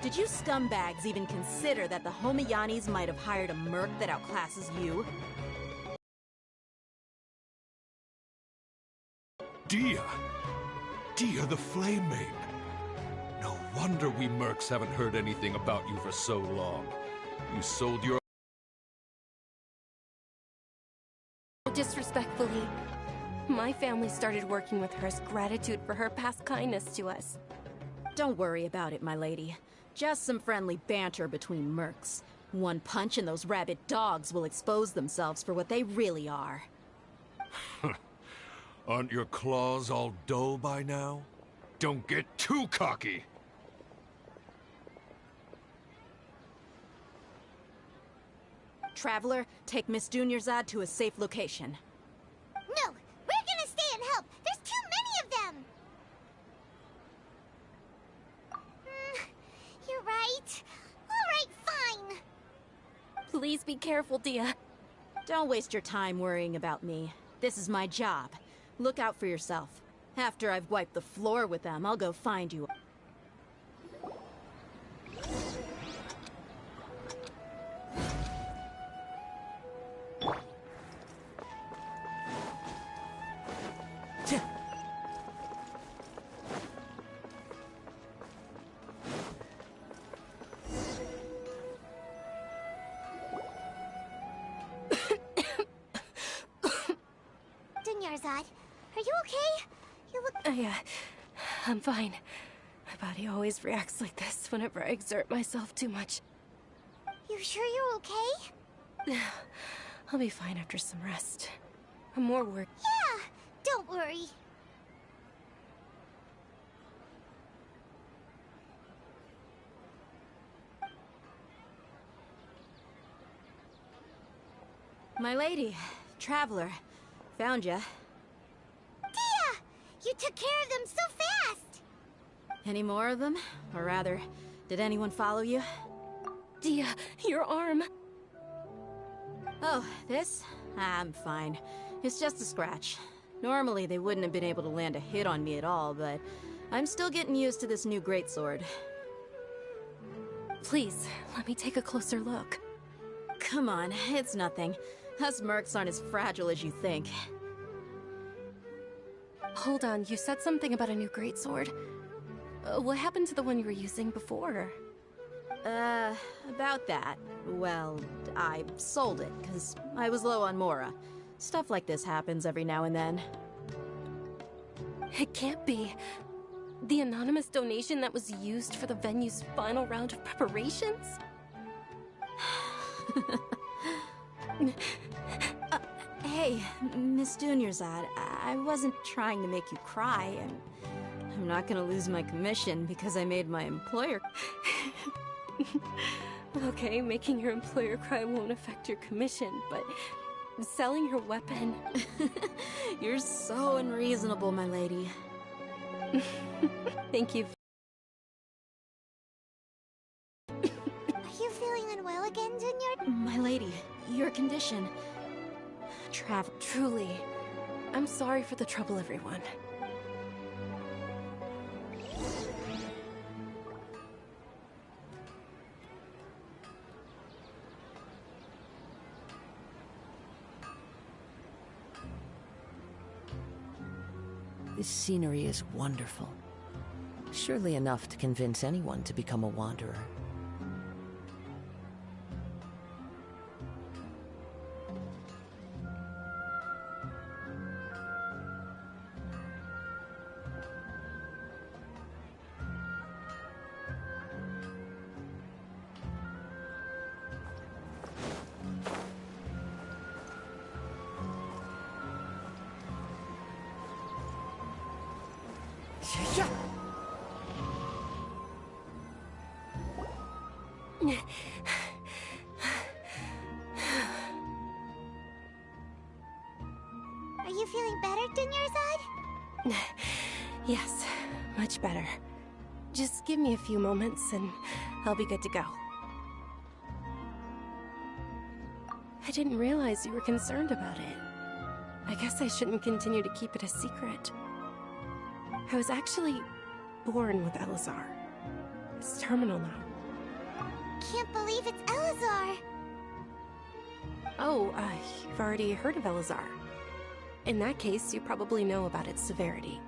Did you scumbags even consider that the Homiyanis might have hired a merc that outclasses you? Dia! Dia the Flame Maiden! No wonder we mercs haven't heard anything about you for so long. You sold your... Disrespectfully, my family started working with her as gratitude for her past kindness to us. Don't worry about it, my lady. Just some friendly banter between mercs. One punch and those rabid dogs will expose themselves for what they really are. Aren't your claws all dull by now? Don't get too cocky! Traveler, take Miss Dunyarzad to a safe location. No! We're gonna stay and help! There's too many of them! You're right. Alright, fine. Please be careful, Dia. Don't waste your time worrying about me. This is my job. Look out for yourself. After I've wiped the floor with them, I'll go find you. Dunyarzad, are you okay? You look... I'm fine. My body always reacts like this whenever I exert myself too much. You sure you're okay? I'll be fine after some rest. I'm more worried. Yeah, don't worry. My lady, Traveler, found ya. Dia! You took care of them so fast! Any more of them? Or rather, did anyone follow you? Dia, your arm! Oh, this? I'm fine. It's just a scratch. Normally, they wouldn't have been able to land a hit on me at all, but I'm still getting used to this new greatsword. Please, let me take a closer look. Come on, it's nothing. Us mercs aren't as fragile as you think. Hold on, you said something about a new greatsword. What happened to the one you were using before? About that. Well, I sold it, because I was low on Mora. Stuff like this happens every now and then. It can't be. The anonymous donation that was used for the venue's final round of preparations? Hey, Miss Dunyarzad, I wasn't trying to make you cry, and I'm not gonna lose my commission because I made my employer... Okay, making your employer cry won't affect your commission, but selling your weapon... You're so unreasonable, my lady. Thank you. Are you feeling unwell again, Dunyar? My lady, your condition... Truly, I'm sorry for the trouble, everyone. This scenery is wonderful. Surely enough to convince anyone to become a wanderer. Are you feeling better, Dunyarzad? Yes, much better. Just give me a few moments and I'll be good to go. I didn't realize you were concerned about it. I guess I shouldn't continue to keep it a secret. I was actually born with Elazar. It's terminal now. can't believe it's Elazar. Oh, you've already heard of Elazar. In that case, you probably know about its severity.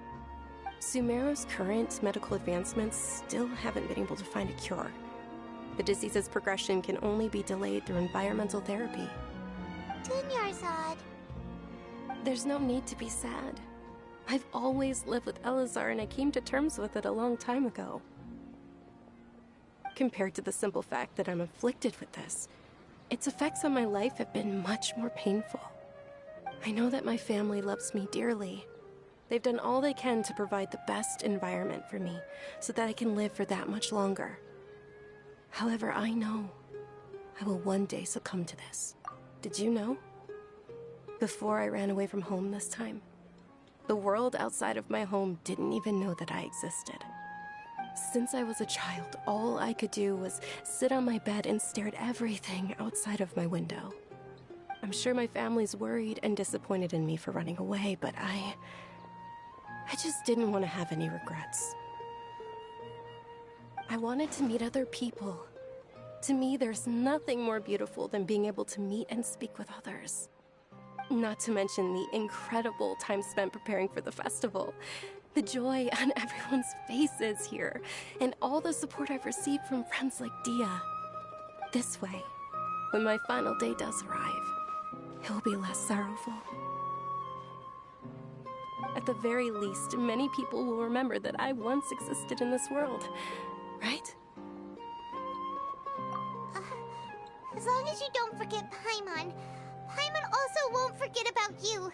Sumeru's current medical advancements still haven't been able to find a cure. The disease's progression can only be delayed through environmental therapy. Dunyarzad. There's no need to be sad. I've always lived with Elazar, and I came to terms with it a long time ago. Compared to the simple fact that I'm afflicted with this, its effects on my life have been much more painful. I know that my family loves me dearly. They've done all they can to provide the best environment for me, so that I can live for that much longer. However, I know I will one day succumb to this. Did you know? Before I ran away from home this time, the world outside of my home didn't even know that I existed. Since I was a child, all I could do was sit on my bed and stare at everything outside of my window. I'm sure my family's worried and disappointed in me for running away, but I just didn't want to have any regrets. I wanted to meet other people. To me, there's nothing more beautiful than being able to meet and speak with others. Not to mention the incredible time spent preparing for the festival. The joy on everyone's faces here, and all the support I've received from friends like Dia. This way, when my final day does arrive, it will be less sorrowful. At the very least, many people will remember that I once existed in this world, right? As long as you don't forget Paimon. Paimon also won't forget about you.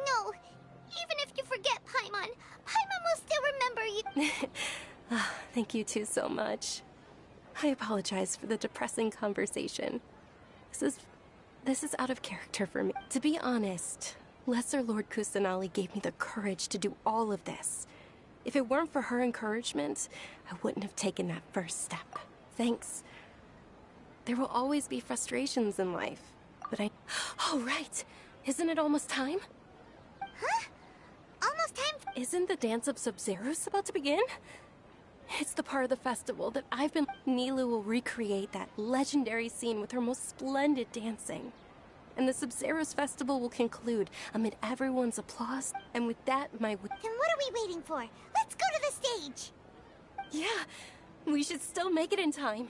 No. Even if you forget Paimon, Paimon will still remember you. Thank you two so much. I apologize for the depressing conversation. This is out of character for me. To be honest, Lesser Lord Kusanali gave me the courage to do all of this. If it weren't for her encouragement, I wouldn't have taken that first step. Thanks. There will always be frustrations in life, but Oh, right! Isn't it almost time? Huh? Almost time? Isn't the dance of Sub-Zeros about to begin? It's the part of the festival that I've been... Nilou will recreate that legendary scene with her most splendid dancing. And the Sub-Zeros festival will conclude amid everyone's applause, and with that, Then what are we waiting for? Let's go to the stage! Yeah, we should still make it in time.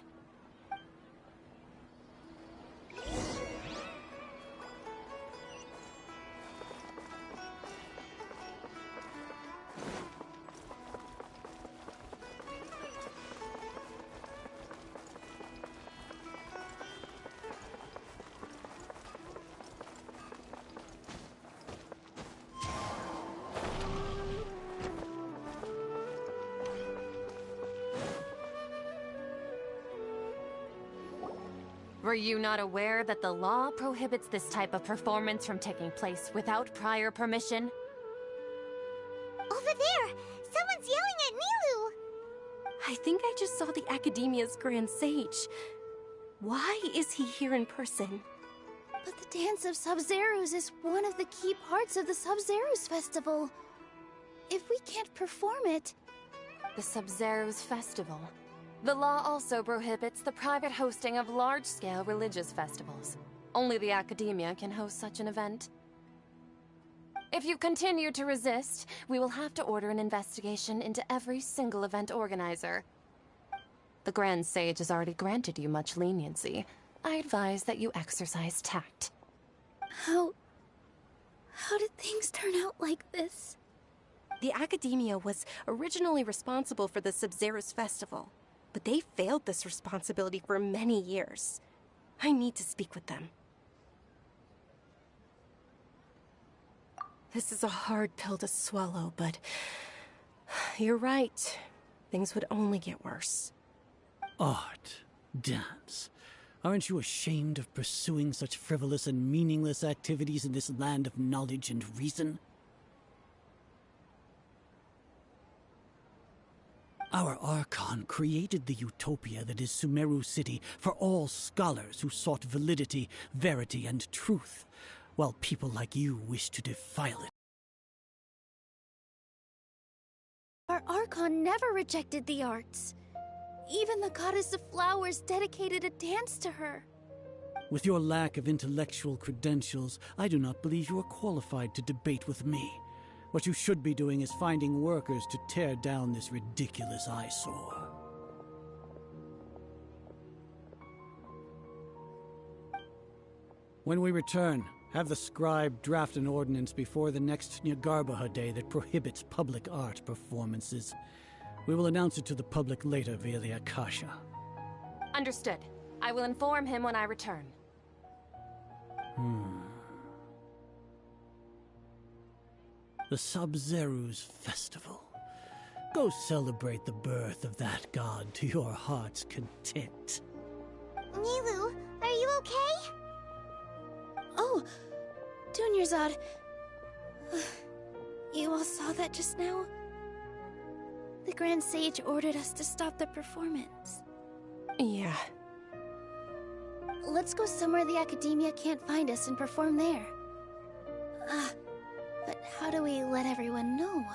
Were you not aware that the law prohibits this type of performance from taking place without prior permission? Over there! Someone's yelling at Nilou! I think I just saw the Academia's Grand Sage. Why is he here in person? But the Dance of Sub-Zeros is one of the key parts of the Sub-Zeros Festival. If we can't perform it... The Sub-Zeros Festival. The law also prohibits the private hosting of large-scale religious festivals. Only the Academia can host such an event. If you continue to resist, we will have to order an investigation into every single event organizer. The Grand Sage has already granted you much leniency. I advise that you exercise tact. How did things turn out like this? The Academia was originally responsible for the Sub-Zeros Festival, but they failed this responsibility for many years. I need to speak with them. This is a hard pill to swallow, but you're right. Things would only get worse. Art, dance. Aren't you ashamed of pursuing such frivolous and meaningless activities in this land of knowledge and reason? Our Archon created the utopia that is Sumeru City for all scholars who sought validity, verity, and truth, while people like you wish to defile it. Our Archon never rejected the arts. Even the goddess of flowers dedicated a dance to her. With your lack of intellectual credentials, I do not believe you are qualified to debate with me. What you should be doing is finding workers to tear down this ridiculous eyesore. When we return, have the scribe draft an ordinance before the next Nyargarbaha Day that prohibits public art performances. We will announce it to the public later via the Akasha. Understood. I will inform him when I return. The Subzeru's Festival. Go celebrate the birth of that god to your heart's content. Nilu, are you okay? Oh, Dunyarzad. You all saw that just now? The Grand Sage ordered us to stop the performance. Yeah. Let's go somewhere the Academia can't find us and perform there. But how do we let everyone know?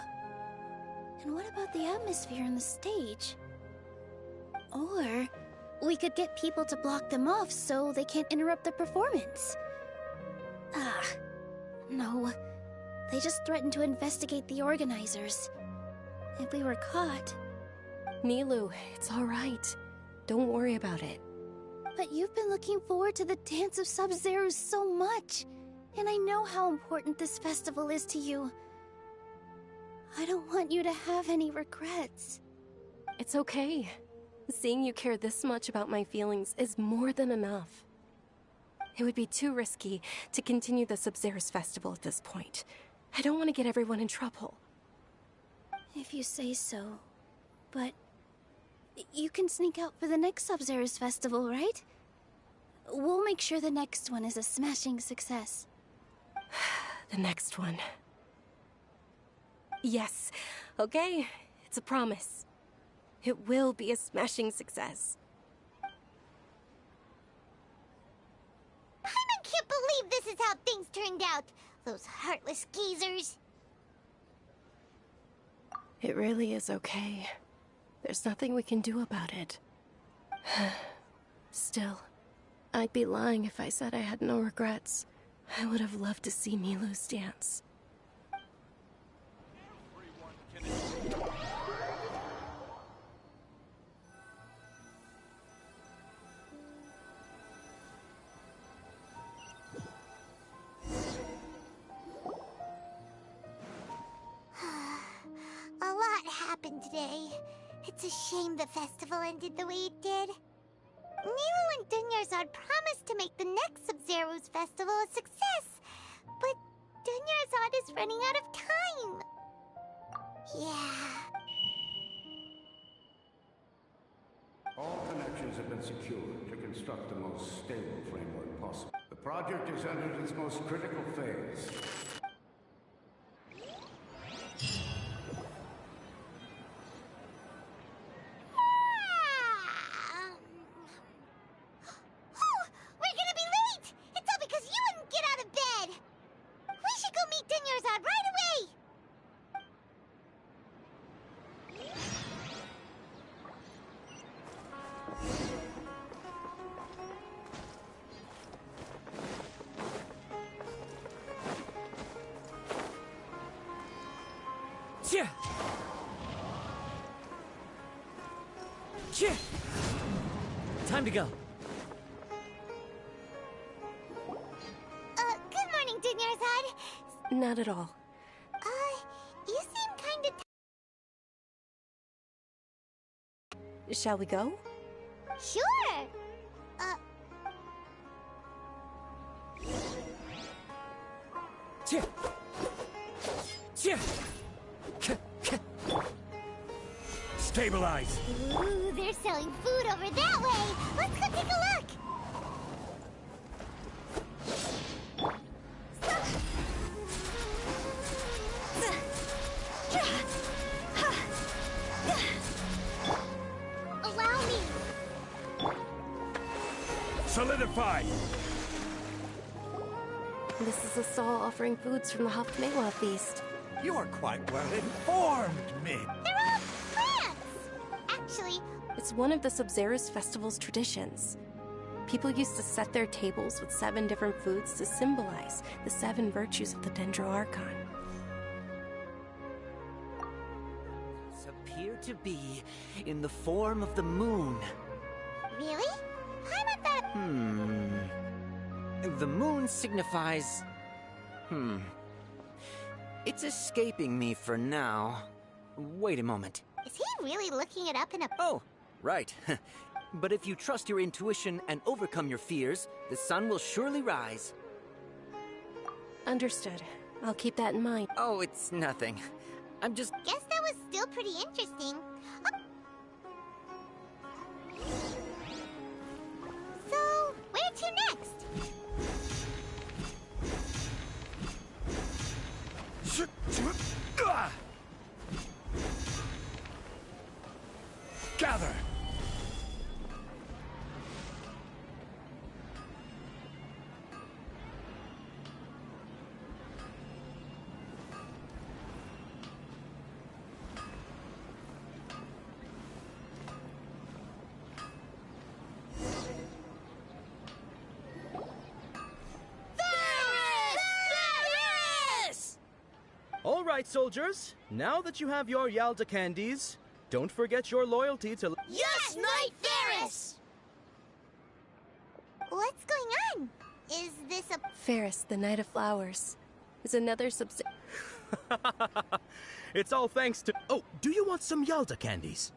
And what about the atmosphere on the stage? Or we could get people to block them off so they can't interrupt the performance. No. They just threatened to investigate the organizers. If we were caught... Nilu, it's all right. Don't worry about it. But you've been looking forward to the Dance of Sub-Zero so much. And I know how important this festival is to you. I don't want you to have any regrets. It's okay. Seeing you care this much about my feelings is more than enough. It would be too risky to continue the Sub-Zero's festival at this point. I don't want to get everyone in trouble. If you say so. But... you can sneak out for the next Sub-Zero's festival, right? We'll make sure the next one is a smashing success. The next one. Yes. Okay. It's a promise. It will be a smashing success. Paimon can't believe this is how things turned out. Those heartless geezers. It really is okay. There's nothing we can do about it. Still, I'd be lying if I said I had no regrets. I would have loved to see Nilu's dance. A lot happened today. It's a shame the festival ended the way it did. Nilu and Dunyarzad promised to make the next Sub-Zero's festival a success, but Dunyarzad is running out of time. Yeah. All connections have been secured to construct the most stable framework possible. The project is entered its most critical phase. Time to go. Good morning, Dunyarzad. Not at all. You seem kinda Shall we go? Sure. Stabilize! Ooh, they're selling food over that way. Let's go take a look. Allow me. Solidify! This is a stall offering foods from the Hafmewa feast. You are quite well informed, Mid. They're all plants. Actually, It's one of the Sub-Zero's festival's traditions. People used to set their tables with 7 different foods to symbolize the 7 virtues of the Dendroarchon. Appear to be in the form of the moon. Really? Paimon thought... The moon signifies... It's escaping me for now. Wait a moment. Is he really looking it up in a... Oh, right. But if you trust your intuition and overcome your fears, the sun will surely rise. Understood. I'll keep that in mind. Oh, it's nothing. I'm just... Guess that was still pretty interesting. So, where to next? Gather! All right, soldiers. Now that you have your Yalda candies, don't forget your loyalty to... Yes, Knight Ferris! What's going on? Is this a... Ferris, the Knight of Flowers, is another It's all thanks to... Oh, do you want some Yalda candies?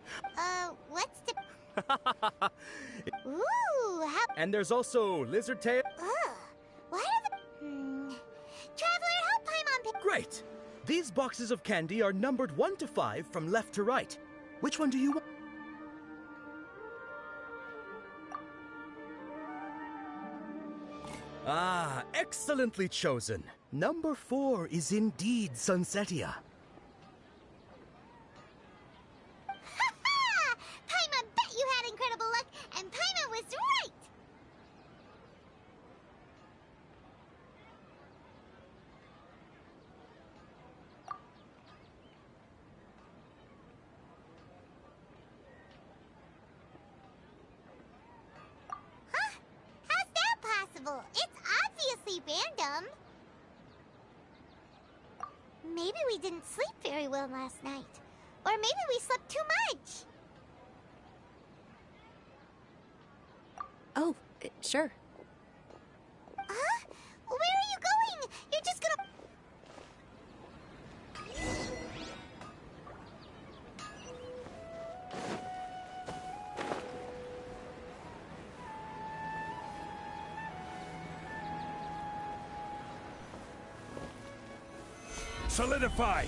What's the... Ooh, how... And there's also lizard tail... Ugh, why are the... Traveler, help Paimon pick... Great! These boxes of candy are numbered 1 to 5 from left to right. Which one do you want? Ah, excellently chosen. Number 4 is indeed Sunsetia. Ha-ha! Paimon bet you had incredible luck, and Paimon was right! It's obviously random. Maybe we didn't sleep very well last night. Or maybe we slept too much. Oh, sure. Huh? Where are you going? You're just gonna... Solidify!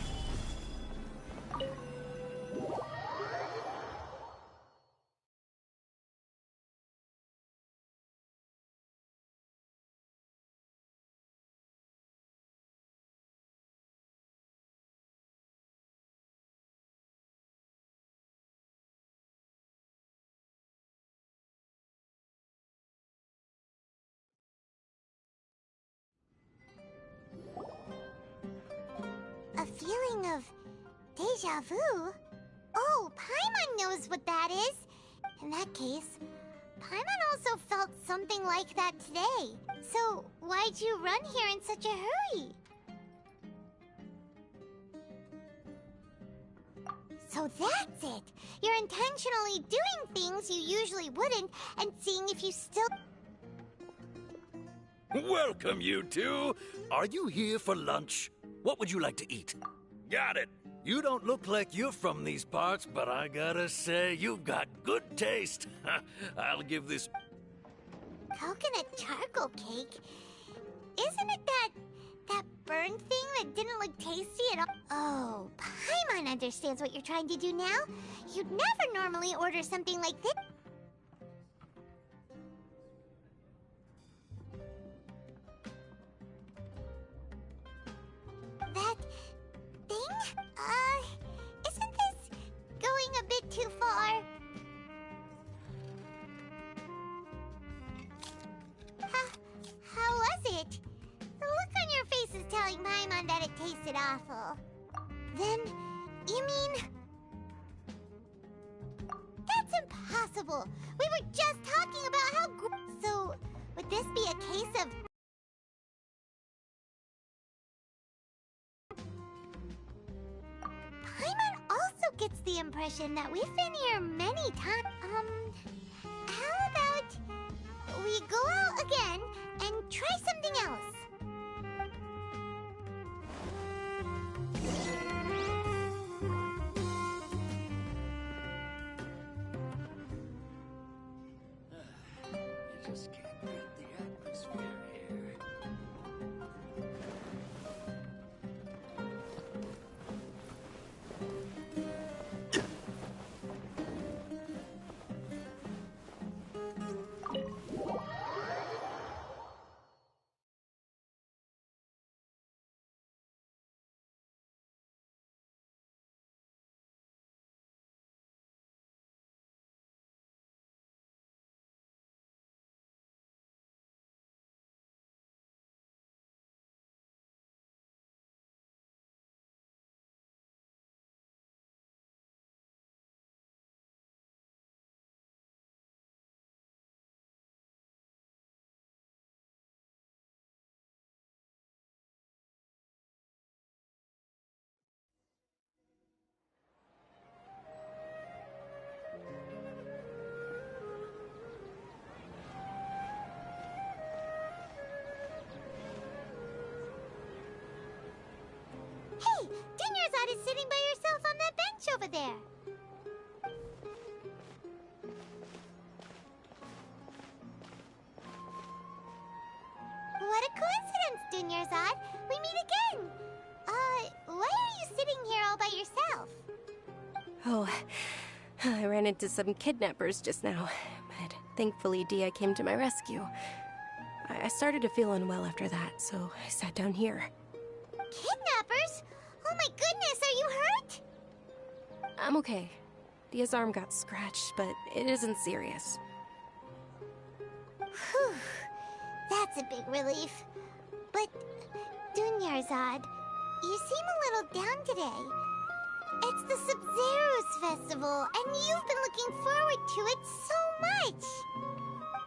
A feeling of deja vu? Oh, Paimon knows what that is. In that case, Paimon also felt something like that today. So, why'd you run here in such a hurry? So that's it! You're intentionally doing things you usually wouldn't and seeing if you still... Welcome, you two! Are you here for lunch? What would you like to eat? Got it! You don't look like you're from these parts, but I gotta say, you've got good taste. I'll give this... Coconut charcoal cake? Isn't it that burned thing that didn't look tasty at all? Oh, Paimon understands what you're trying to do now. You'd never normally order something like this. That thing? Isn't this going a bit too far? How was it? The look on your face is telling Paimon that it tasted awful. Then, you mean... That's That's impossible. We were just talking about how so, would this be a case of... Paimon also gets the impression that we've been here many times. How about we go out again and try something else? You just can't beat the atmosphere here. Hey, Dunyarzad is sitting by herself on that bench over there. What a coincidence, Dunyarzad. We meet again. Why are you sitting here all by yourself? Oh, I ran into some kidnappers just now, but thankfully Dia came to my rescue. I started to feel unwell after that, so I sat down here. Kidnappers? Oh my goodness, are you hurt? I'm okay. Dia's arm got scratched, but it isn't serious. Whew, that's a big relief. But, Dunyarzad, you seem a little down today. It's the Sub-Zero's festival, and you've been looking forward to it so much.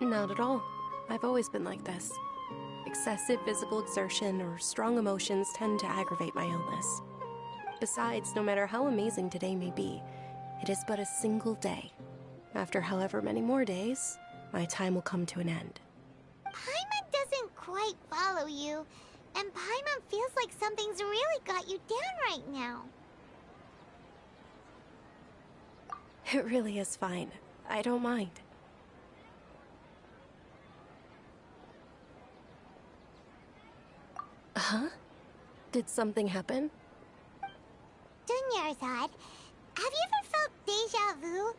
Not at all. I've always been like this. Excessive physical exertion or strong emotions tend to aggravate my illness. Besides, no matter how amazing today may be, it is but a single day. After however many more days, my time will come to an end. Paimon doesn't quite follow you, and Paimon feels like something's really got you down right now. It really is fine. I don't mind. Huh? Did something happen? Dunyarzad, have you ever felt deja vu?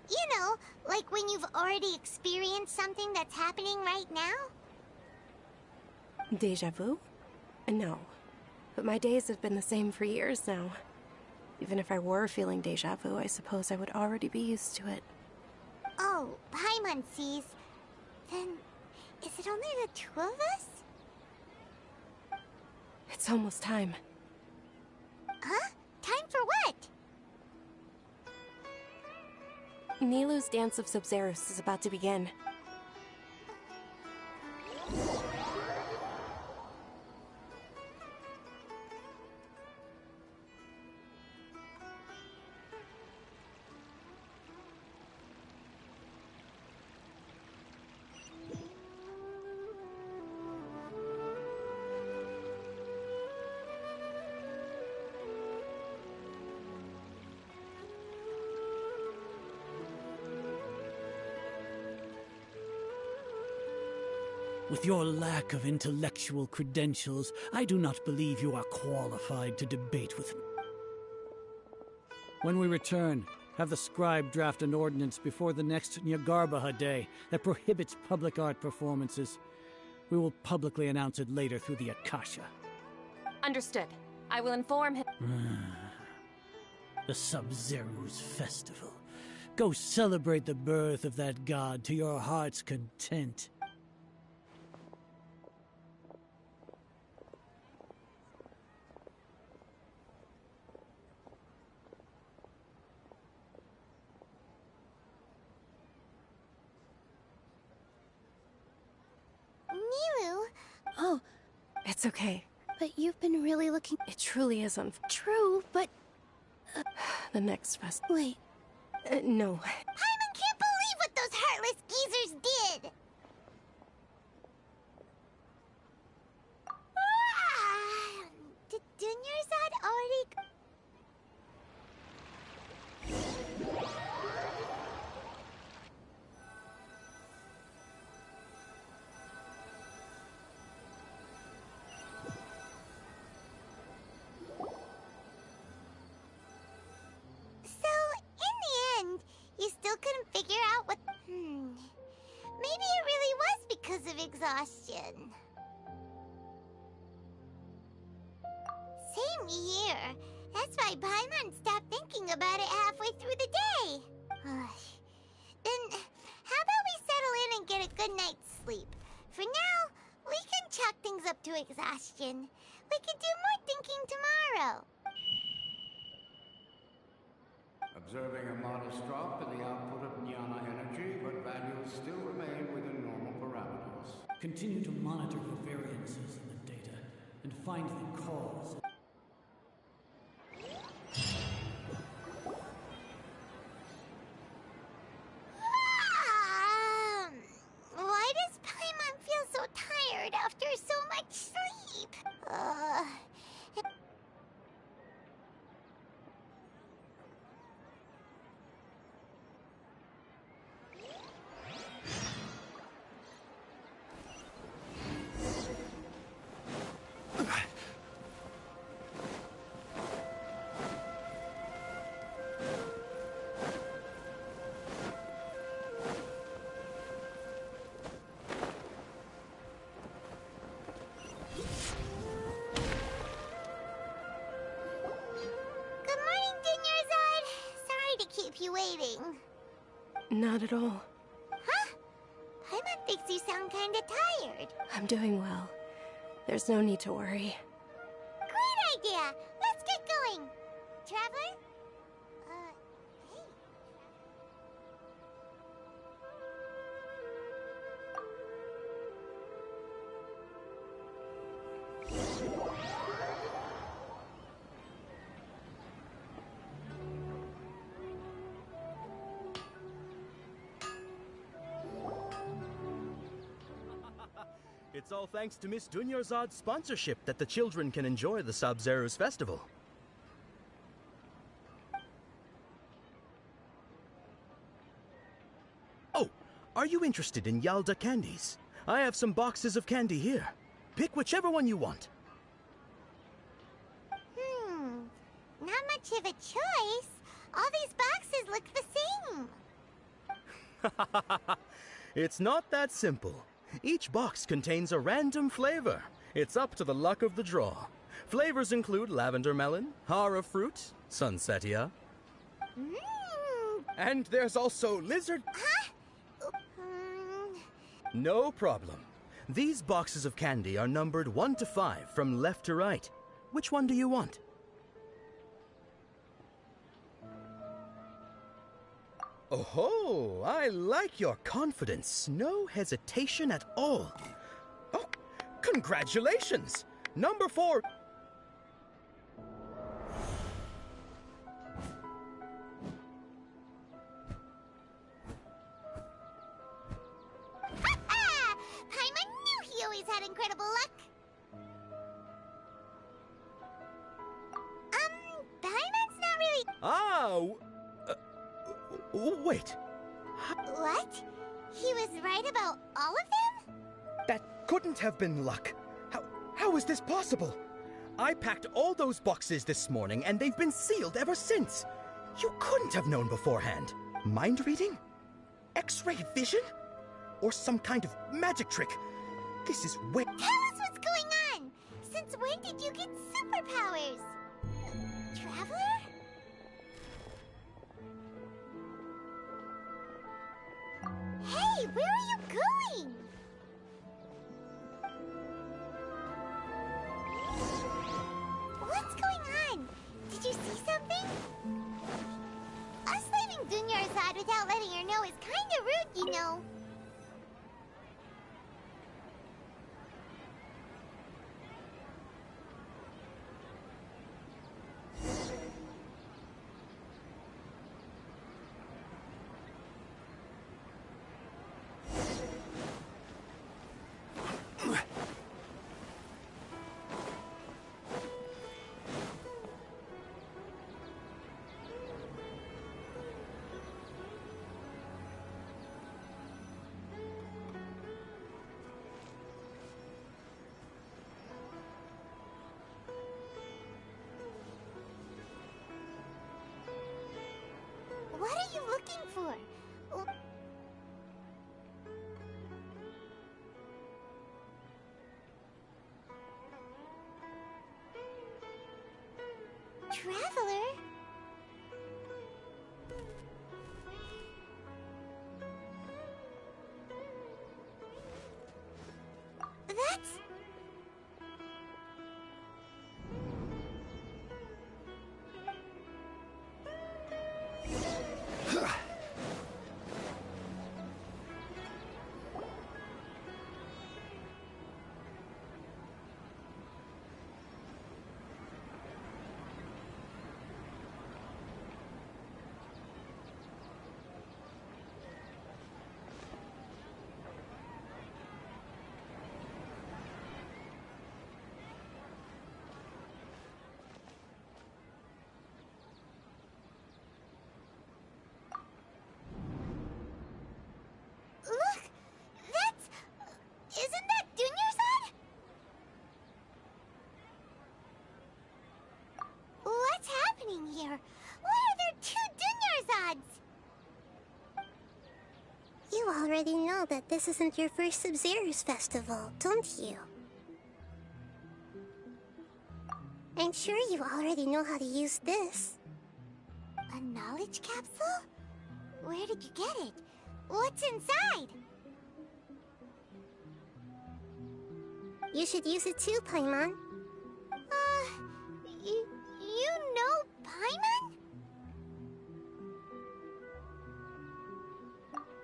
You know, like when you've already experienced something that's happening right now? Deja vu? No. But my days have been the same for years now. Even if I were feeling deja vu, I suppose I would already be used to it. Oh, Paimon sees. Then, is it only the two of us? It's almost time. Huh? Time for what? Nilou's Dance of Sub-Zeros is about to begin. With your lack of intellectual credentials, I do not believe you are qualified to debate with me. When we return, have the scribe draft an ordinance before the next Nyagarbaha Day that prohibits public art performances. We will publicly announce it later through the Akasha. Understood. I will inform him. The Sub-Zero's festival. Go celebrate the birth of that god to your heart's content. It's okay. But you've been really looking... It truly is True, but... the next fest... Wait. No. Paimon can't believe what those heartless geezers did! Did Dunyarzad already... You still couldn't figure out what... Maybe it really was because of exhaustion. Same here. That's why Paimon stopped thinking about it halfway through the day. Then, how about we settle in and get a good night's sleep? For now, we can chalk things up to exhaustion. We can do more thinking tomorrow. Observing a modest drop in the output of jnana energy, but values still remain within normal parameters. Continue to monitor for variances in the data and find the cause. Why does Paimon feel so tired after so much sleep? You waiting? Not at all. Huh? Paimon thinks you sound kinda tired. I'm doing well. There's no need to worry. Great idea! Let's get going! Traveler? Hey. It's all thanks to Miss Dunyarzad's sponsorship that the children can enjoy the Sub-Zero's festival. Oh, are you interested in Yalda candies? I have some boxes of candy here. Pick whichever one you want. Not much of a choice. All these boxes look the same. It's not that simple. Each box contains a random flavor. It's up to the luck of the draw. Flavors include lavender melon, hara fruit, sunsetia. And there's also lizard... Huh? No problem. These boxes of candy are numbered 1 to 5 from left to right. Which one do you want? Oh, I like your confidence. No hesitation at all. Oh, congratulations! Number 4... Paimon knew he always had incredible luck. Paimon's not really... wait. What? He was right about all of them? That couldn't have been luck. How is this possible? I packed all those boxes this morning and they've been sealed ever since. You couldn't have known beforehand. Mind reading? X-ray vision? Or some kind of magic trick? This is way... Tell us what's going on! Since when did you get superpowers? Traveler? Hey, where are you going? What's going on? Did you see something? Us leaving Dunyarzad without letting her know is kinda rude, you know. What are you looking for? Traveler? That's... Look! That's... Isn't that Dunyarzad? What's happening here? Why are there two Dunyarzads? You already know that this isn't your first Sub-Zero's festival, don't you? I'm sure you already know how to use this. A knowledge capsule? Where did you get it? What's inside? You should use it too, Paimon. You know Paimon?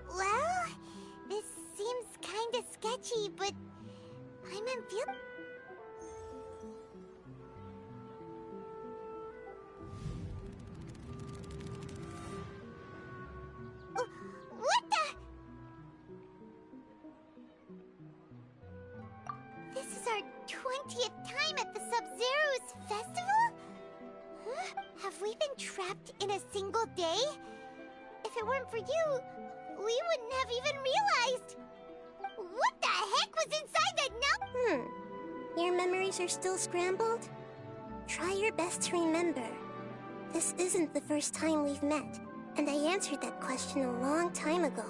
Well, this seems kinda sketchy, but Paimon feels... What the? This is our 20th time at the Sub-Zero's festival? Huh? Have we been trapped in a single day? If it weren't for you, we wouldn't have even realized. What the heck was inside that note? Your memories are still scrambled? Try your best to remember. This isn't the first time we've met, and I answered that question a long time ago.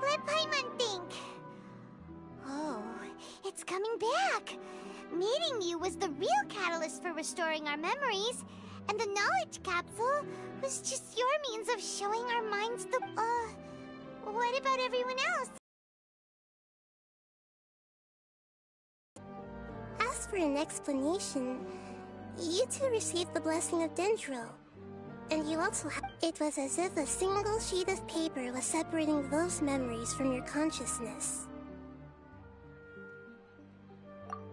Let Paimon think. Oh, it's coming back. Meeting you was the real catalyst for restoring our memories, and the knowledge capsule was just your means of showing our minds the... what about everyone else? As for an explanation, you two received the blessing of Dendro. And you also it was as if a single sheet of paper was separating those memories from your consciousness.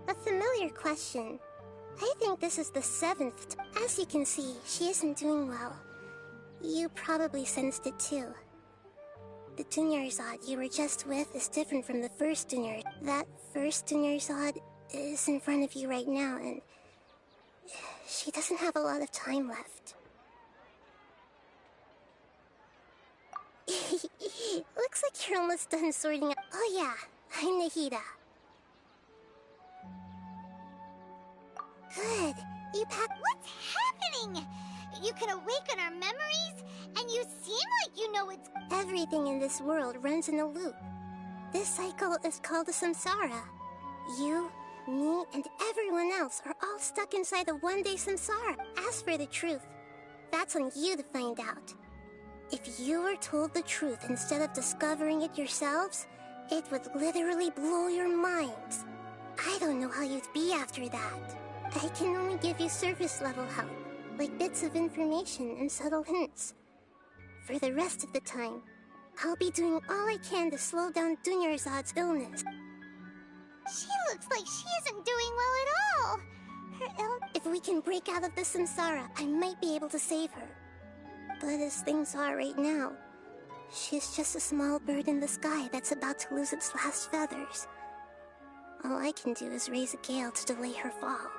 A familiar question. I think this is the 7th. As you can see, she isn't doing well. You probably sensed it too. The Dunyarzad you were just with is different from the first Dunyar. That first Dunyarzad is in front of you right now, and she doesn't have a lot of time left. Looks like you're almost done sorting out. Oh yeah, I'm Nahida. Good. You packed... What's happening? You can awaken our memories, and you seem like you know it's... Everything in this world runs in a loop. This cycle is called a samsara. You, me, and everyone else are all stuck inside a one-day samsara. As for the truth, that's on you to find out. If you were told the truth instead of discovering it yourselves, it would literally blow your minds. I don't know how you'd be after that. I can only give you surface-level help, like bits of information and subtle hints. For the rest of the time, I'll be doing all I can to slow down Dunyarzad's illness. She looks like she isn't doing well at all. If we can break out of the samsara, I might be able to save her. But as things are right now, she's just a small bird in the sky that's about to lose its last feathers. All I can do is raise a gale to delay her fall.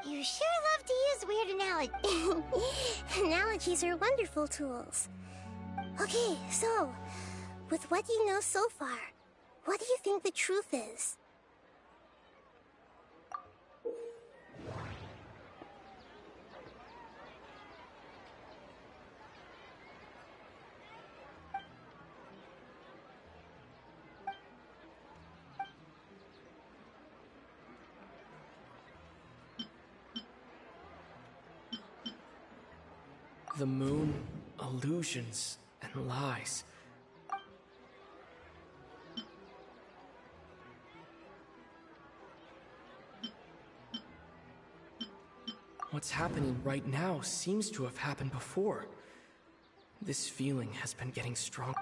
You sure love to use weird analogies. Analogies are wonderful tools. Okay, so, with what you know so far, what do you think the truth is? The moon, illusions, and lies. What's happening right now seems to have happened before. This feeling has been getting stronger.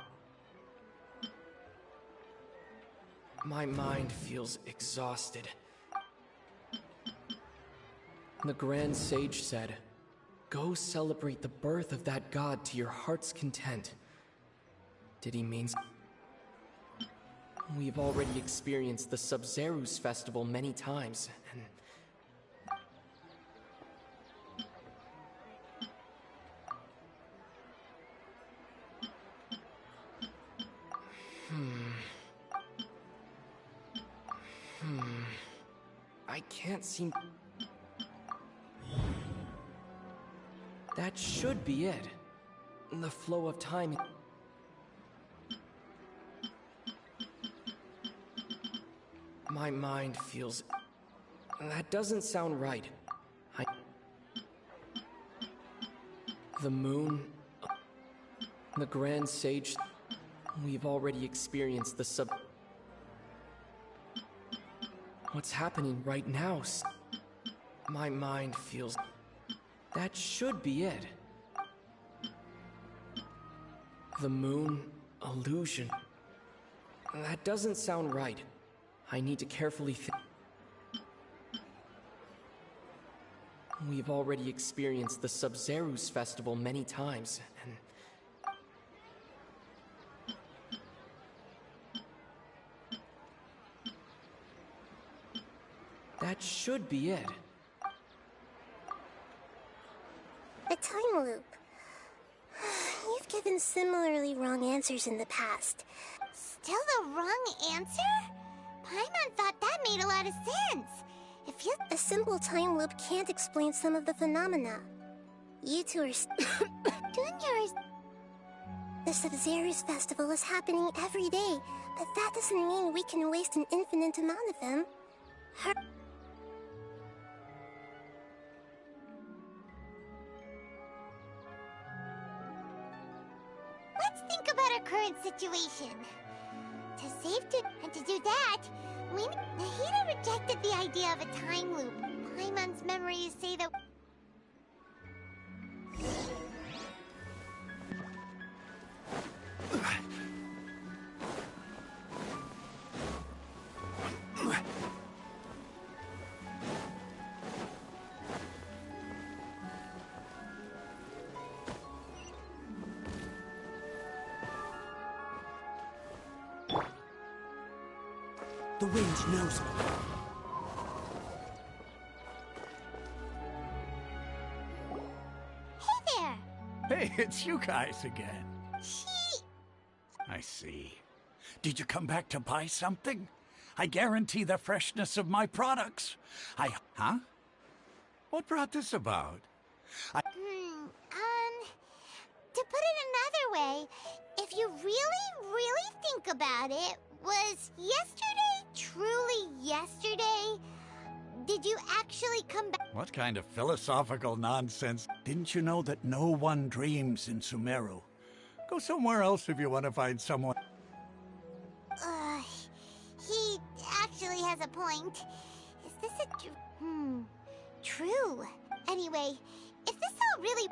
My mind feels exhausted. The Grand Sage said, "Go celebrate the birth of that god to your heart's content." Did he mean... We've already experienced the Sub-Zerus festival many times, and... I can't seem... That should be it. The flow of time... My mind feels... That doesn't sound right. The moon... The Grand Sage... We've already experienced the sub... What's happening right now? My mind feels... That should be it. The moon, illusion... That doesn't sound right. I need to carefully think... We've already experienced the Sub-Zerus festival many times, and... That should be it. A time loop. You've given similarly wrong answers in the past. Still the wrong answer? Paimon thought that made a lot of sense. If you... A simple time loop can't explain some of the phenomena. You two are... Juniors... The Sub-Zerus festival is happening every day, but that doesn't mean we can waste an infinite amount of them. Let's think about our current situation. And to do that, Nahida rejected the idea of a time loop. Paimon's memories say that... The wind knows me. Hey there! Hey, it's you guys again. I see. Did you come back to buy something? I guarantee the freshness of my products. Huh? What brought this about? To put it another way, if you really think about it, was yesterday truly yesterday? Did you actually come back? What kind of philosophical nonsense? Didn't you know that no one dreams in Sumeru? Go somewhere else if you want to find someone. He actually has a point. Is this a... True. Anyway, if this all really...